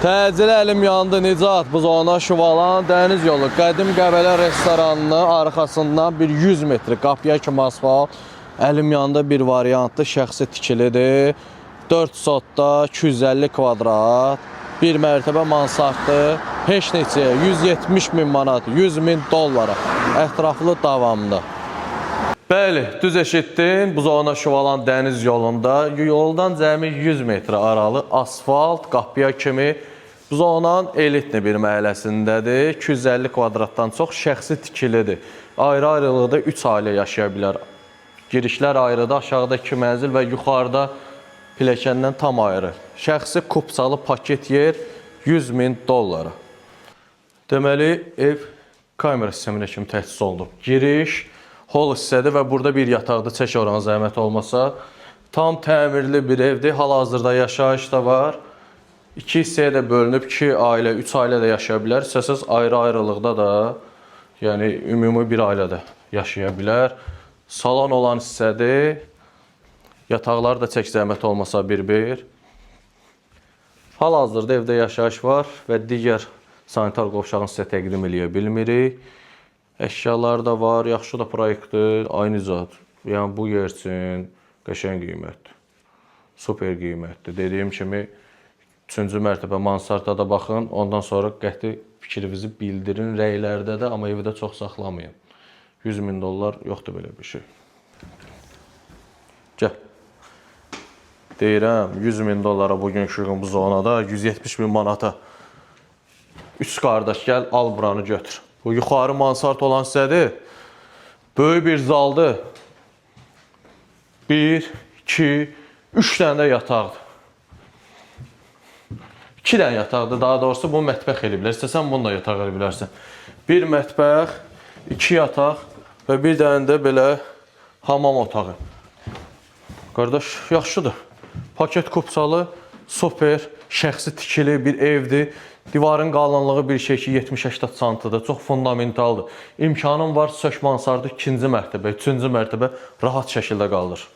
Təcili əlim yandı, Nicat, Buzona, Şuvalan, Dəniz yolu, Qədim Qəbələ restoranının arxasından bir 100 metr qapıya kimi asfalt. Əlim yandı bir variantlı, şəxsi tikilidir. 4 sotda 250 kvadrat, bir mərtəbə mansarddır. Heç neçə, 170 min manat, 100 min dollara, ətraflı davamlı. Bəli, düz eşitdin, Buzona, Şuvalan, Dəniz yolunda, yoldan cəmi 100 metr aralı asfalt, qapıya kimi. Buzonanın elitli bir məhəlləsindədir, 250 kvadratdan çox şəxsi tikilidir. Ayrı-ayrılıqda 3 ailə yaşaya bilər. Girişlər ayrıdır, aşağıda 2 mənzil və yuxarıda pilləkəndən tam ayrı. Şəxsi kupsalı paket yer 100 min dollara. Deməli, ev kamera sisteminə kimi təchiz olunub. Giriş, hol hissədir və burada bir yataqda çək oranı zəhmət olmasa. Tam təmirli bir evdir, hal-hazırda yaşayış da var. 2 hissəyə də bölünüb, 2 ailə, 3 ailə də yaşaya bilər. İstəsəz ayrı-ayrılıqda da, yəni ümumi bir ailə də yaşaya bilər. Salon olan hissədir. Yataqlar da çək zəhmət olmasa bir-bir. Hal-hazırda evdə yaşayış var və digər sanitar qovşağını sizə təqdim edə bilmirik. Əşyalar da var, yaxşı da proyektdir, aynı zat. Yəni bu yer üçün qəşəng qiymətdir. Super qiymətdir. Dediyim kimi 3-cü mərtəbə mansarda da baxın, ondan sonra qəti fikrinizi bildirin rəylərdə də, amma evdə çox saxlamayın. 100 min dollar yoxdur belə bir şey. Gəl. Deyirəm, 100 min dollara bugünkü gün bu zonada, 170 min manata. 3 qardaş gəl, al buranı götür. Bu yuxarı mansard olan hissədir. Böyük bir zaldır. 1, 2, 3 dənə də yataqdır. 2 dənə yataqdır, daha doğrusu bunu mətbəx elə bilər. İstəsən bunu da yataq elə bilərsən. 1 mətbəx, 2 yataq və bir dənə də belə hamam otağı. Qardaş, yaxşıdır. Paket kupsalı, super, şəxsi tikili bir evdir. Divarın qalınlığı bir şey ki 70-80 santıdır, çox fundamentaldır. İmkanın var, sök mansardı 2-ci mərtəbə, 3-cü mərtəbə rahat şəkildə qaldır.